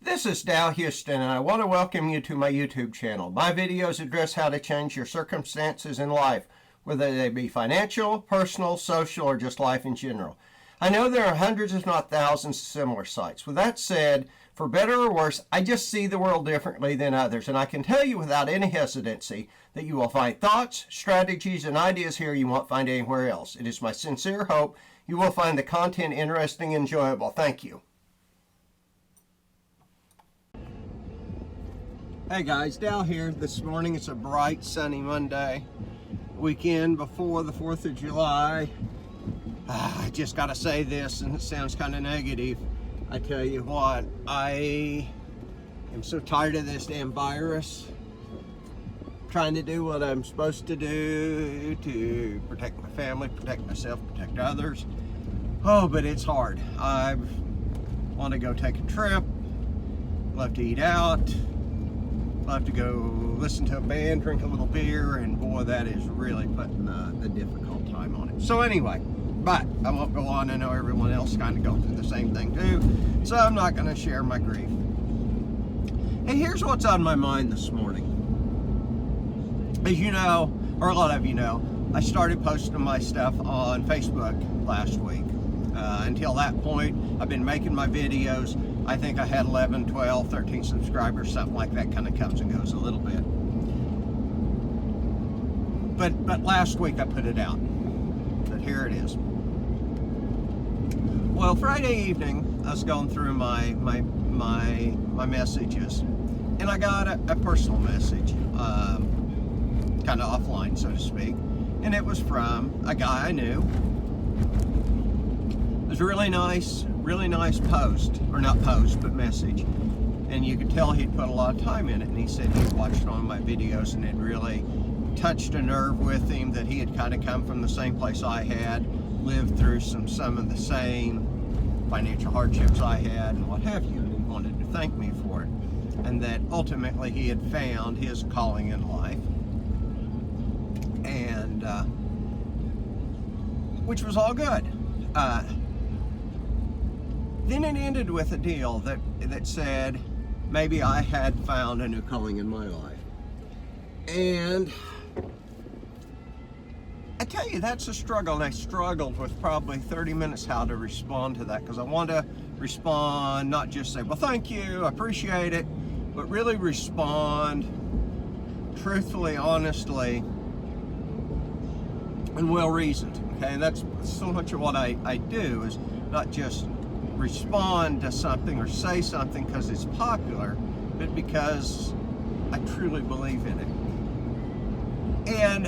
This is Dal Houston, and I want to welcome you to my YouTube channel. My videos address how to change your circumstances in life, whether they be financial, personal, social, or just life in general. I know there are hundreds, if not thousands, of similar sites. With that said, for better or worse, I just see the world differently than others, and I can tell you without any hesitancy that you will find thoughts, strategies, and ideas here you won't find anywhere else. It is my sincere hope you will find the content interesting and enjoyable. Thank you. Hey guys, Dal here. This morning it's a bright sunny Monday weekend before the 4th of July. I just gotta say this, and it sounds kind of negative. I tell you what, I am so tired of this damn virus. Trying to do what I'm supposed to do to protect my family, protect myself, protect others. Oh, but it's hard. I want to go take a trip, love to eat out, love to go listen to a band, drink a little beer, and boy, that is really putting the difficult time on it. So anyway, but I won't go on. I know everyone else kind of going through the same thing too, so I'm not going to share my grief. Hey, here's what's on my mind this morning. As you know, or a lot of you know, I started posting my stuff on Facebook last week. Until that point, I've been making my videos. I think I had 11, 12, 13 subscribers, something like that. Kind of comes and goes a little bit. But last week I put it out. But here it is. Well, Friday evening, I was going through my messages, and I got a personal message, kind of offline, so to speak, and it was from a guy I knew. It was a really nice post, or not post, but message, and you could tell he'd put a lot of time in it, and he said he'd watched one of my videos and it really touched a nerve with him, that he had kind of come from the same place I had, lived through some of the same financial hardships I had and what have you, and he wanted to thank me for it, and that ultimately he had found his calling in life, and which was all good. Then it ended with a deal that said maybe I had found a new calling in my life. And I tell you, that's a struggle, and I struggled with probably 30 minutes how to respond to that, because I want to respond, not just say, well, thank you, I appreciate it, but really respond truthfully, honestly, and well-reasoned. Okay, and that's so much of what I do, is not just respond to something or say something because it's popular, but because I truly believe in it. And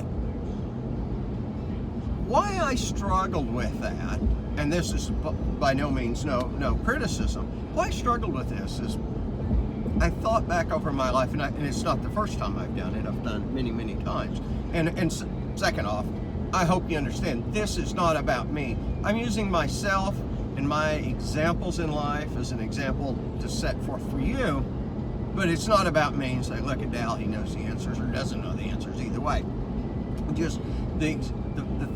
why I struggled with that, and this is by no means no criticism, why I struggled with this is I thought back over my life, and it's not the first time I've done it. I've done many times. And second off, I hope you understand, this is not about me. I'm using myself and my examples in life as an example to set forth for you, but it's not about me and say, look at Dal, he knows the answers or doesn't know the answers, either way. Just the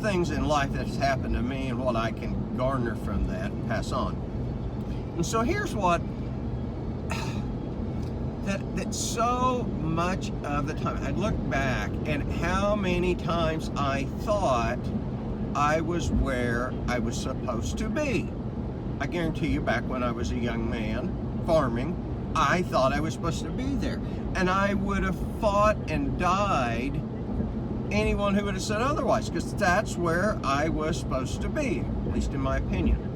things in life that's happened to me and what I can garner from that and pass on. And so here's what, that so much of the time, I look back and how many times I thought I was where I was supposed to be. I guarantee you, back when I was a young man farming, I thought I was supposed to be there. And I would have fought and died anyone who would have said otherwise, because that's where I was supposed to be, at least in my opinion.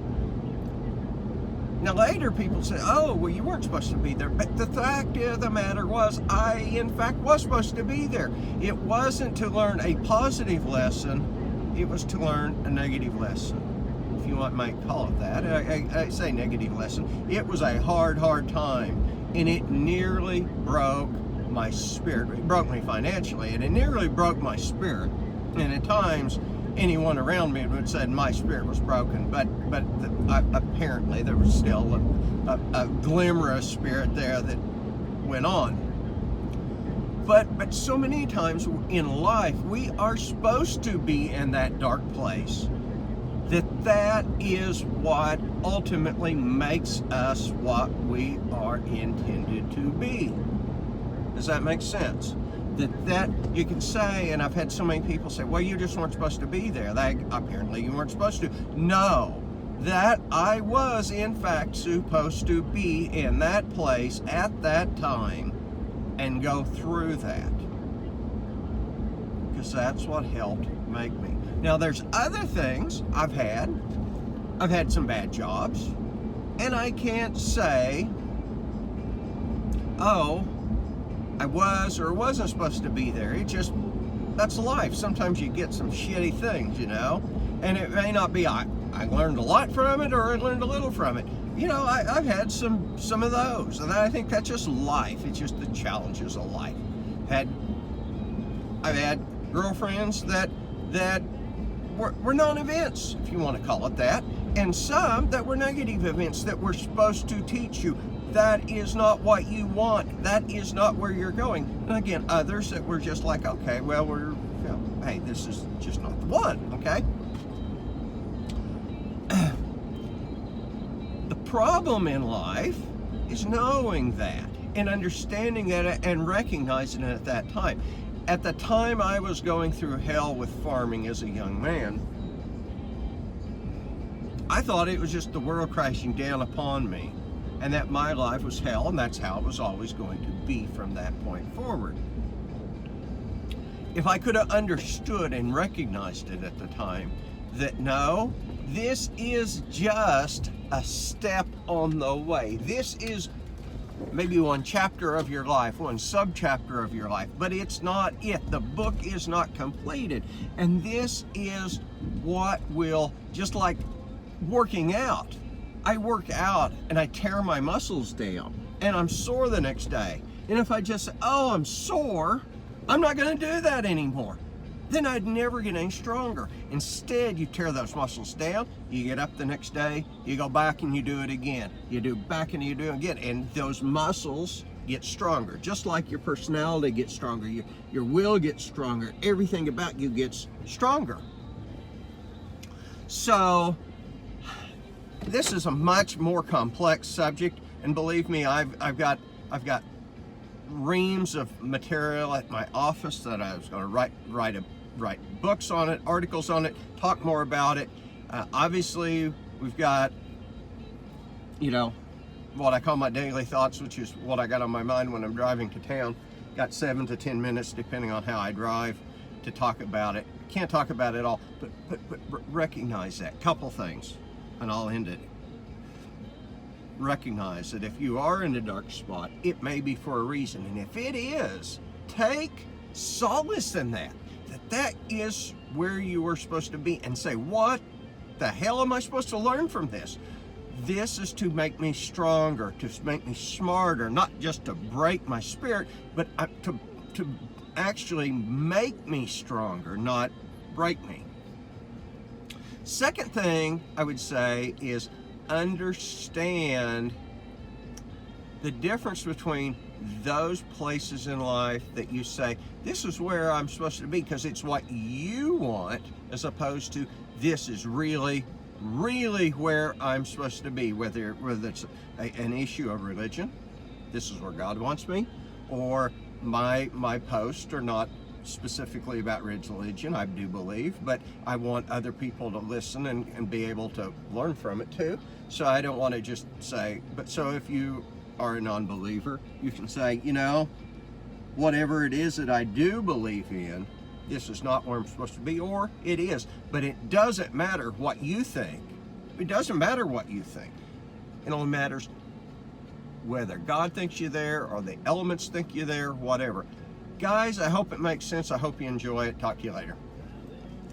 Now later people say, oh, well, you weren't supposed to be there. But the fact of the matter was, I in fact was supposed to be there. It wasn't to learn a positive lesson, it was to learn a negative lesson, if you might call it that. I say negative lesson. It was a hard time, and it nearly broke my spirit. It broke me financially, and it nearly broke my spirit. And at times, anyone around me would say my spirit was broken, but apparently there was still a glimmer of spirit there that went on. But so many times in life, we are supposed to be in that dark place. that is what ultimately makes us what we are intended to be. Does that make sense? That you can say, and I've had so many people say, well, you just weren't supposed to be there. Apparently you weren't supposed to. No, that I was in fact supposed to be in that place at that time and go through that. Because that's what helped make me. Now there's other things I've had some bad jobs, and I can't say, oh, I was or wasn't supposed to be there. That's life. Sometimes you get some shitty things, and it may not be, I learned a lot from it or I learned a little from it. I've had some of those, and I think that's just life. It's just the challenges of life. I've had girlfriends that were non-events, if you want to call it that, and some that were negative events that were supposed to teach you that is not what you want, that is not where you're going. And again, others that were just like, okay, well, hey, this is just not the one, okay? The problem in life is knowing that and understanding that and recognizing it at that time. At the time I was going through hell with farming as a young man, I thought it was just the world crashing down upon me, and that my life was hell, and that's how it was always going to be from that point forward. If I could have understood and recognized it at the time, that no, this is just a step on the way. This is maybe one chapter of your life, one sub-chapter of your life, but it's not it. The book is not completed. And this is what will, just like working out, I work out and I tear my muscles down and I'm sore the next day. And if I just say, oh, I'm sore, I'm not going to do that anymore. Then I'd never get any stronger. Instead, you tear those muscles down, you get up the next day, you go back and you do it again. You do back and you do it again. And those muscles get stronger. Just like your personality gets stronger, your will gets stronger, everything about you gets stronger. So, this is a much more complex subject, and believe me, I've got reams of material at my office that I was going to write books on it, articles on it, talk more about it. Obviously, we've got, what I call my daily thoughts, which is what I got on my mind when I'm driving to town. Got 7 to 10 minutes, depending on how I drive, to talk about it. Can't talk about it all, but recognize that. Couple things, and I'll end it. Recognize that if you are in a dark spot, it may be for a reason. And if it is, take solace in that is where you are supposed to be, and say, what the hell am I supposed to learn from this? This is to make me stronger, to make me smarter, not just to break my spirit, but to actually make me stronger, not break me. Second thing I would say is understand the difference between those places in life that you say, this is where I'm supposed to be because it's what you want, as opposed to this is really, really where I'm supposed to be, whether it's an issue of religion, this is where God wants me, or my posts are not specifically about religion, I do believe, but I want other people to listen and be able to learn from it too. So I don't want to just say, but so if you are a non-believer, you can say, whatever it is that I do believe in, this is not where I'm supposed to be, or it is, but it doesn't matter what you think. It doesn't matter what you think. It only matters whether God thinks you're there or the elements think you're there, whatever. Guys, I hope it makes sense. I hope you enjoy it. Talk to you later.